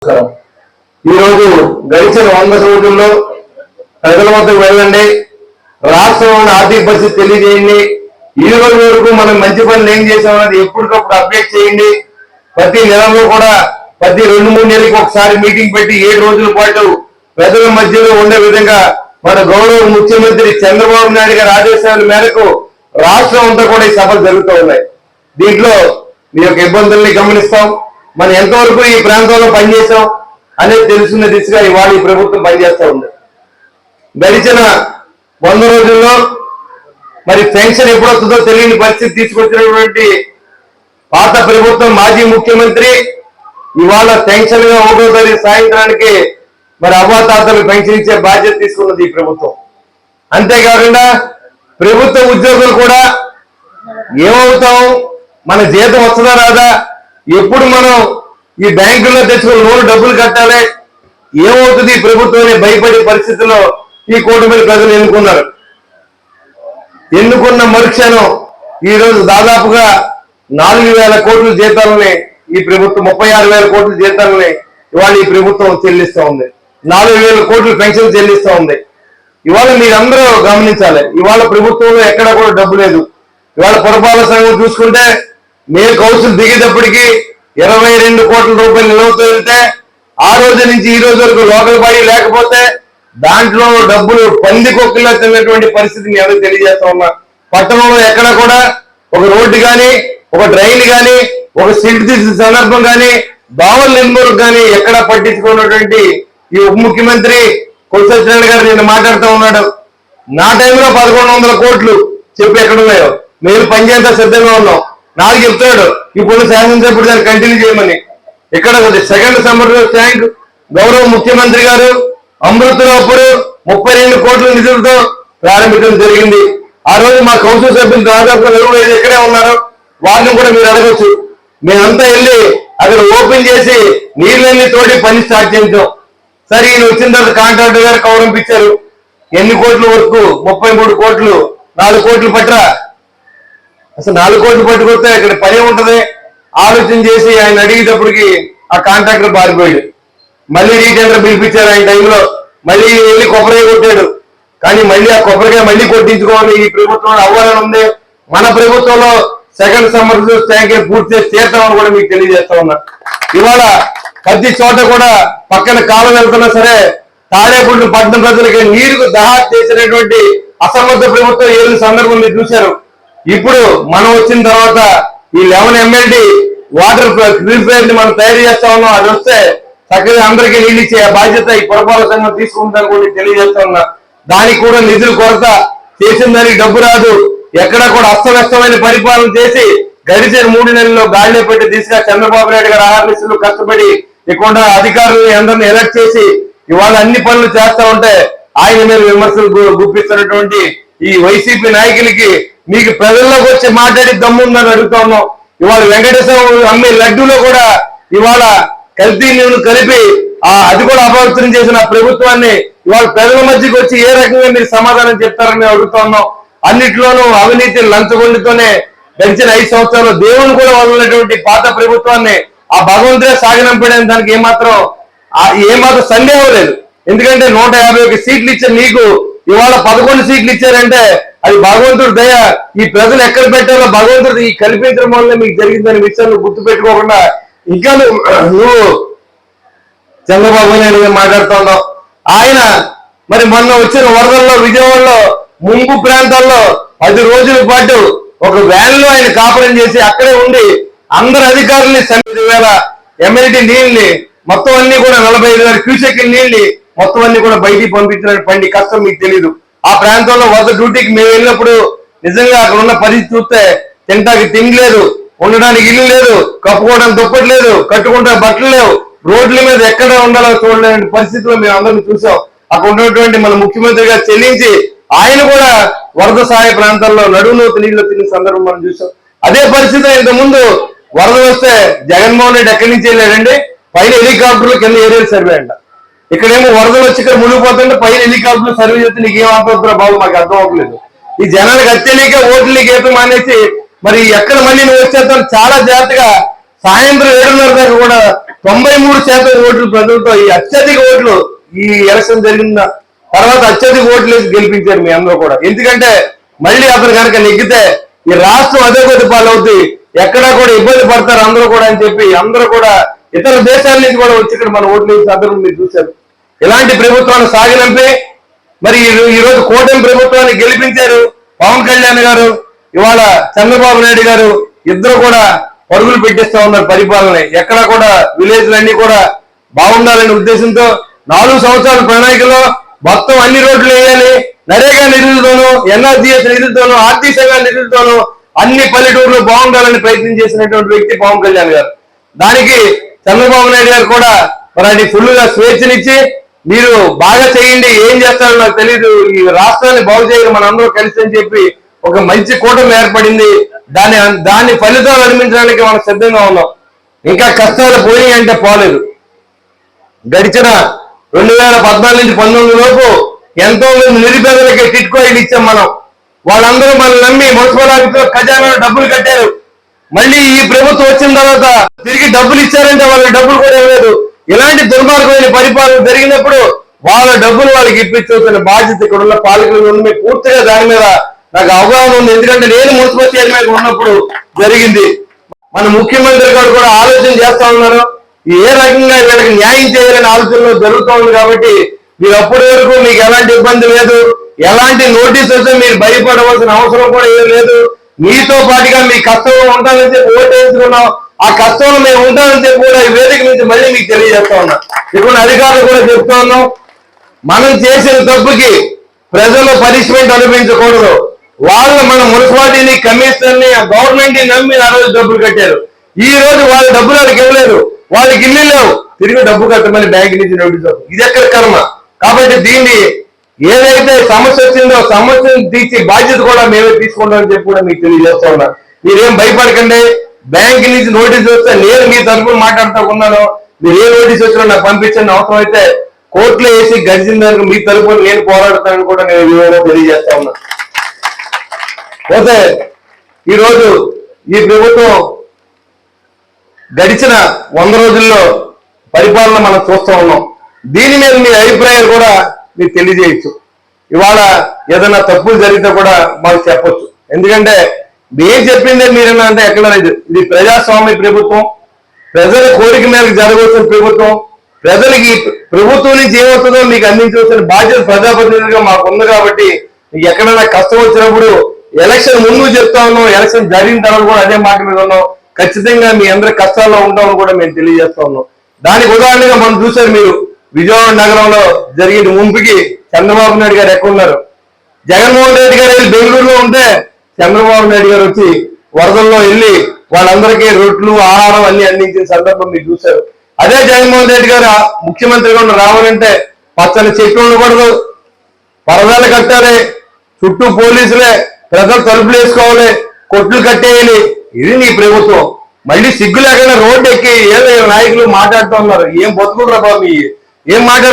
నమస్కారం. ఈరోజు గడిచిన 100 రోజుల్లో ప్రజల వద్దకు వెళ్ళండి, రాష్ట్రంలోని ఆర్థిక పరిస్థితి తెలియజేయండి, ఈ రోజు వరకు మనం మంచి పనులు ఏం చేసామన్నది ఎప్పటికప్పుడు అప్డేట్ చేయండి. ప్రతి నెలలో కూడా ప్రతి 2-3 నెలలకు ఒకసారి మీటింగ్ పెట్టి 7 రోజుల పాటు ప్రజల మధ్యలో ఉండే విధంగా మన గౌరవ ముఖ్యమంత్రి చంద్రబాబు నాయుడు గారి ఆదేశాల మేరకు రాష్ట్రం అంతా కూడా ఈ సభలు జరుగుతూ ఉన్నాయి. దీంట్లో మీ యొక్క ఇబ్బందుల్ని గమనిస్తాం, మనం ఎంతవరకు ఈ ప్రాంతంలో పనిచేసాం అనేది తెలుసుకున్న దిశగా ఇవాళ ఈ ప్రభుత్వం పనిచేస్తూ ఉంది. గడిచిన 100 రోజుల్లో మరి పెన్షన్ ఎప్పుడు వస్తుందో తెలియని పరిస్థితి తీసుకొచ్చినటువంటి పాత ప్రభుత్వం మాజీ ముఖ్యమంత్రి ఇవాళ పెన్షన్ గా 1వ తారీఖు సాయంత్రానికి మరి అవ్వాతాతలకు పెన్షన్ ఇచ్చే బాధ్యత తీసుకున్నది ఈ ప్రభుత్వం. అంతేకాకుండా ప్రభుత్వ ఉద్యోగులు కూడా ఏమవుతాం, మన జీతం వస్తుందా రాదా, ఎప్పుడు మనం ఈ బ్యాంకుల్లో తెచ్చుకున్న లోన్ డబ్బులు కట్టాలి, ఏమవుతుంది ఈ ప్రభుత్వాన్ని భయపడే పరిస్థితుల్లో ఈ కూటమి ప్రజలు ఎన్నుకున్నారు. ఎన్నుకున్న మరుక్షణం ఈరోజు దాదాపుగా 4,000 కోట్ల జీతాలని ఈ ప్రభుత్వం 36,000 కోట్ల జీతాలని ఇవాళ ఈ ప్రభుత్వం చెల్లిస్తూ ఉంది. 4,000 కోట్ల పెన్షన్ చెల్లిస్తూ ఉంది. ఇవాళ మీరందరూ గమనించాలి, ఇవాళ ప్రభుత్వంలో ఎక్కడా కూడా డబ్బు లేదు. ఇవాళ పురపాలక సంఘం చూసుకుంటే మే కౌన్సిల్ దిగేటప్పటికి 22 కోట్ల రూపాయలు నిలవతో వెళ్తే ఆ రోజు నుంచి ఈ రోజు వరకు లోకల్ బాడీ లేకపోతే దాంట్లో డబ్బులు పందికొక్కులా తిన్నటువంటి పరిస్థితిని ఎవరికి తెలియజేస్తా ఉన్నా. పట్టణంలో ఎక్కడ కూడా ఒక రోడ్డు కానీ, ఒక డ్రైన్ కానీ, ఒక సిల్ట్ తీసిన సందర్భం కానీ, బావల్ నిర్మూలకు కానీ ఎక్కడా పట్టించుకున్నటువంటి ఈ ఉప ముఖ్యమంత్రి కొల్లు సత్యనారాయణ గారు నేను మాట్లాడుతూ ఉన్నాడు. నా టైంలో 1,100 కోట్లు చెప్పి ఎక్కడున్నాయో మేము పనిచేయంతా సిద్ధంగా ఉన్నాం. నాకు చెప్తాడు ఇప్పుడు శాసనసభ్యుడు దాన్ని కంటిన్యూ చేయమని. ఇక్కడ సెకండ్ సమ్మర్ ట్యాంక్ గౌరవ ముఖ్యమంత్రి గారు అమృతలో అప్పుడు 32 కోట్ల నిధులతో ప్రారంభించడం జరిగింది. ఆ రోజు మా కౌన్సిల్ సభ్యులు దాదాపు 45 ఇక్కడే ఉన్నారు, వారిని కూడా మీరు అడగచ్చు. మేమంతా వెళ్ళి అక్కడ ఓపెన్ చేసి నీళ్ళన్నీ తోడి పని స్టార్ట్ చేయించాం. సరే ఈయన వచ్చిన తర్వాత కాంట్రాక్టర్ గారు కౌరంపించారు. ఎన్ని కోట్ల వరకు? 33 కోట్లు. 4 కోట్లు పట్టరా? అసలు 4 కోట్లు పట్టుకొస్తే ఇక్కడ పని ఉంటది ఆలోచన చేసి ఆయన అడిగేటప్పటికి ఆ కాంట్రాక్టర్ పారిపోయాడు. మళ్ళీ రీటెండర్ పిలిపించారు. ఆయన టైంలో మళ్ళీ వెళ్ళి కొబ్బరికాయ కొట్టాడు. కానీ మళ్ళీ ఆ కొబ్బరికాయ మళ్ళీ కొట్టించుకోవాలి ఈ ప్రభుత్వంలో అవ్వాలని ఉంది. మన ప్రభుత్వంలో సెకండ్ సమ్మర్ ట్యాంక్ పూర్తి చేసి తీర్థమని కూడా మీకు తెలియజేస్తా ఉన్నా. ఇవాళ ప్రతి చోట కూడా పక్కన కాలం వెళ్తున్నా సరే తాడేపూడి పట్టణ ప్రజలకి నీరుకు దహా చేసినటువంటి అసమర్థ ప్రభుత్వం ఏళ్ళ సందర్భం మీరు చూశారు. ఇప్పుడు మనం వచ్చిన తర్వాత ఈ 11 MLD వాటర్ ప్యూరిఫైర్ ని మనం తయారు చేస్తా ఉన్నాం. అది వస్తే చక్కగా అందరికీ నీళ్ళు ఇచ్చే బాధ్యత ఈ పురపాలక సంఘం తీసుకుంటారని కూడా తెలియజేస్తా ఉన్నా. దానికి కూడా నిధులు కొరత, చేసిన దానికి డబ్బు రాదు. ఎక్కడ కూడా అస్తవ్యస్తమైన పరిపాలన చేసి గడిచిన 3 నెలల్లో గాలిలో పెట్టి తీసుకుని చంద్రబాబు నాయుడు గారు ఆర్ఎస్లు కష్టపడి ఇక్కడ అధికారులను అందరినీ ఎలక్ట్ చేసి ఇవాళ అన్ని పనులు చేస్తా ఉంటే ఆయన మీద విమర్శలు గుప్పిస్తున్నటువంటి ఈ వైసీపీ నాయకులకి మీకు ప్రజల్లోకి వచ్చి మాట్లాడి దమ్ముందని అడుగుతా ఉన్నాం. ఇవాళ వెంకటేశ్వర అమ్మే లడ్డూలో కూడా ఇవాళ కల్తీ నీళ్లు కలిపి అది కూడా అపవిత్రం చేసిన ప్రభుత్వాన్ని ఇవాళ ప్రజల మధ్యకి వచ్చి ఏ రకంగా మీరు సమాధానం చెప్తారని అడుగుతా ఉన్నాం. అన్నిట్లోనూ అవినీతి లంచగొండితోనే గడిచిన 5 సంవత్సరాలు దేవుని కూడా వదిలినటువంటి పాత ప్రభుత్వాన్ని ఆ భగవంతుడే సాగనంపడే దానికి ఏమాత్రం సందేహం లేదు. ఎందుకంటే 151 సీట్లు ఇచ్చారు నీకు, ఇవాళ 11 సీట్లు ఇచ్చారంటే అది భగవంతుడు దయ. ఈ ప్రజలు ఎక్కడ పెట్టారో భగవంతుడు ఈ కల్పించడం వల్ల మీకు జరిగిందనే విషయాన్ని గుర్తు పెట్టుకోకుండా ఇంకా నువ్వు చంద్రబాబు నాయుడు మాట్లాడుతున్నావు. ఆయన మరి మొన్న వచ్చిన వరదల్లో విజయవాడలో ముంపు ప్రాంతాల్లో 10 రోజుల పాటు ఒక వ్యాన్ లో ఆయన కాపురం చేసి అక్కడే ఉండి అందరు అధికారుల్ని 9,000 MLD నీళ్ళని మొత్తం అన్ని కూడా 45,000 క్యూసెక్ నీళ్ళని మొత్తం అన్ని కూడా బయటికి పంపించిన కష్టం మీకు తెలీదు. ఆ ప్రాంతంలో వరద డ్యూటీకి మేము వెళ్ళినప్పుడు నిజంగా అక్కడ ఉన్న పరిస్థితి చూస్తే తింటానికి తిండి లేదు, ఉండడానికి ఇల్లు లేదు, కప్పుకోవడానికి దుప్పటి లేదు, కట్టుకుంటే బట్టలు లేవు, రోడ్ల మీద ఎక్కడ ఉండాలో చూడలేని పరిస్థితిలో మేము అందరినీ చూసాం. అక్కడ ఉన్నటువంటి మన ముఖ్యమంత్రి గారు చెల్లించి ఆయన కూడా వరద సహాయ ప్రాంతాల్లో నడువునూతి నీళ్లు తిన్న సందర్భం మనం చూసాం. అదే పరిస్థితి ఇంత ముందు వరద వస్తే జగన్మోహన్ రెడ్డి ఎక్కడి నుంచి వెళ్ళాడండి? పైన హెలికాప్టర్లు కింద ఏరియల్ సర్వే అంట. ఇక్కడేమో వరదలు వచ్చి ఇక్కడ మునిగిపోతుంటే పైన హెలికాప్టర్లు సర్వే చేస్తే నీకు ఏం అర్థమవుతుందో బాబు మాకు అర్థం అవ్వలేదు. ఈ జనానికి అత్యలేక ఓట్లు గేపం మానేసి మరి ఎక్కడ మళ్ళీ నువ్వు వచ్చేస్తాను చాలా జాగ్రత్తగా సాయంత్రం 7:30 దాకా కూడా 93% ఓట్లు ప్రజలతో ఈ అత్యధిక ఓట్లు ఈ ఎలక్షన్ జరిగిన తర్వాత అత్యధిక ఓట్లు వేసి గెలిపించారు మీ అందరూ కూడా. ఎందుకంటే మళ్ళీ అతను కనుక నెగ్గితే ఈ రాష్ట్రం అదే కొద్ది పాలవుతుంది, ఎక్కడా కూడా ఇబ్బంది పడతారు అందరూ కూడా అని చెప్పి అందరూ కూడా ఇతర దేశాల నుంచి కూడా వచ్చి ఇక్కడ మన ఓట్లు వేసి అందరూ మీరు చూశారు. ఇలాంటి ప్రభుత్వాన్ని సాగినంపి మరి ఈ రోజు కూటమి ప్రభుత్వాన్ని గెలిపించారు పవన్ కళ్యాణ్ గారు, ఇవాళ చంద్రబాబు నాయుడు గారు. ఇద్దరు కూడా పరుగులు పెట్టిస్తా ఉన్నారు పరిపాలన. ఎక్కడ కూడా విలేజ్లన్నీ కూడా బాగుండాలనే ఉద్దేశంతో 4 సంవత్సరాల ప్రణాళికలో మొత్తం అన్ని రోడ్లు వేయాలి, నరేగా నిధులతోనూ, ఎన్ఆర్జీఎస్ నిధులతోనూ, ఆర్థిక సంఘ నిధులతోనూ అన్ని పల్లెటూరులు బాగుండాలని ప్రయత్నం చేసినటువంటి వ్యక్తి పవన్ కళ్యాణ్ గారు. దానికి చంద్రబాబు నాయుడు గారు కూడా మరి ఫుల్గా స్వేచ్ఛనిచ్చి మీరు బాగా చేయండి, ఏం చేస్తారో నాకు తెలియదు, ఈ రాష్ట్రాన్ని బాగు చేయాలి మన అందరూ కలిసి అని చెప్పి ఒక మంచి కూటమి ఏర్పడింది. దాని ఫలితాలు అనిపించడానికి మనం సిద్ధంగా ఉన్నాం. ఇంకా కష్టాలు పోయి అంటే పోలేదు. గడిచిన 2014 నుంచి 19 లోపు ఎంతో మంది నిరుపేదలకి టిట్కో ఇల్లు ఇచ్చాం మనం. వాళ్ళందరూ మనల్ని నమ్మి మున్సిపల్ ఆఫీసులో ఖజానా డబ్బులు కట్టారు. మళ్ళీ ఈ ప్రభుత్వం వచ్చిన తర్వాత తిరిగి డబ్బులు ఇచ్చారంటే వాళ్ళకి డబ్బులు కూడా ఇవ్వలేదు. ఇలాంటి దుర్మార్గమైన పరిపాలన జరిగినప్పుడు వాళ్ళ డబ్బులు వాళ్ళకి ఇప్పించాల్సిన బాధ్యత ఇక్కడ ఉన్న పాలకులు ఉంది. పూర్తిగా దాని మీద నాకు అవగాహన ఉంది, ఎందుకంటే నేను మున్సిపల్ చైర్మన్ ఉన్నప్పుడు జరిగింది. మన ముఖ్యమంత్రి గారు కూడా ఆలోచన చేస్తా ఉన్నారు, ఏ రకంగా వీళ్ళకి న్యాయం చేయాలని ఆలోచనలో జరుగుతూ ఉంది. కాబట్టి మీరు అప్పటి వరకు మీకు ఎలాంటి ఇబ్బంది లేదు, ఎలాంటి నోటీస్ వస్తే మీరు భయపడవలసిన అవసరం కూడా ఏం లేదు. మీతో పాటుగా మీ కష్టంలో ఉంటానని చెప్పి ఓటు వేసుకున్నాం, ఆ కష్టంలో మేము ఉంటామని చెప్పి కూడా ఈ వేదిక నుంచి మళ్ళీ మీకు తెలియజేస్తా ఉన్నా. ఇప్పుడు అధికారులు కూడా చెప్తా ఉన్నాం, మనం చేసిన తప్పుకి ప్రజలు పనిష్మెంట్ అనుభవించకూడదు. వాళ్ళు మన మున్సిపాలిటీని, కమిషనర్ని, గవర్నమెంట్ ని నమ్మి ఆ రోజు డబ్బులు కట్టారు. ఈ రోజు వాళ్ళ డబ్బులు వాళ్ళకి ఇవ్వలేదు, వాళ్ళకి ఇల్లు లేవు, తిరిగి డబ్బు కట్టమని బ్యాంక్ నుంచి నోటీసు. ఇది ఎక్కడ కర్మ? కాబట్టి దీన్ని ఏదైతే సమస్య వచ్చిందో సమస్యను తీర్చి బాధ్యత కూడా మేమే తీసుకుంటామని చెప్పి కూడా మీకు తెలియజేస్తా ఉన్నా. మీరేం భయపడకండి. బ్యాంక్ నుంచి నోటీసు వస్తే నేను మీ తరఫున మాట్లాడుతూ ఉన్నాను. మీరు ఏ నోటీస్ వచ్చినా నాకు పంపించండి, అవసరం అయితే కోర్టులో వేసి గడిచిన దానికి మీ తరఫున నేను పోరాడతానని కూడా నేను వివరంగా తెలియజేస్తా ఉన్నా. పోతే ఈరోజు ఈ ప్రభుత్వం గడిచిన 100 రోజుల్లో పరిపాలన మనం చూస్తూ ఉన్నాం. దీని మీద మీ అభిప్రాయాలు కూడా మీకు తెలియజేయచ్చు. ఇవాళ ఏదైనా తప్పులు జరిగితే కూడా మాకు చెప్పొచ్చు, ఎందుకంటే ఏం చెప్పిందే మీరన్నా అంటే ఎక్కడ లేదు. ఇది ప్రజాస్వామ్య ప్రభుత్వం, ప్రజల కోరిక మేరకు జరగవలసిన ప్రభుత్వం. ప్రజలకి ప్రభుత్వం నుంచి ఏమవుతుందో మీకు అందించవలసిన బాధ్యత ప్రజాప్రతినిధిగా మాకు ఉంది. కాబట్టి మీకు ఎక్కడైనా కష్టం వచ్చినప్పుడు ఎలక్షన్ ముందు చెప్తా ఉన్నాం, ఎలక్షన్ జరిగిన తర్వాత కూడా అదే మాట మీద ఉన్నాం. ఖచ్చితంగా మీ అందరి కష్టాల్లో ఉంటామని కూడా మేము తెలియజేస్తా ఉన్నాం. దానికి ఉదాహరణగా మనం చూశారు, మీరు విజయవాడ నగరంలో జరిగిన ముంపుకి చంద్రబాబు నాయుడు గారు ఎక్కడున్నారు? జగన్మోహన్ రెడ్డి గారు వెళ్ళి బెంగళూరులో ఉంటే చంద్రబాబు నాయుడు గారు వచ్చి వరదల్లో వెళ్ళి వాళ్ళందరికీ రొట్లు, ఆహారం అన్ని అందించిన సందర్భం మీరు చూశారు. అదే జగన్మోహన్ రెడ్డి గారు ముఖ్యమంత్రిగా రావాలంటే పచ్చని చెట్లు ఉండకూడదు, పరదాలు కట్టాలి, చుట్టూ పోలీసులే, ప్రజలు తలుపులు వేసుకోవాలి, కొట్లు కట్టేయాలి. ఇది నీ ప్రభుత్వం. మళ్ళీ సిగ్గు లేకుండా రోడ్డు ఎక్కి ఏదో నాయకులు మాట్లాడుతూ ఉన్నారు. ఏం బతుకురా బాబు, ఏం మాట్లాడుతున్నారు?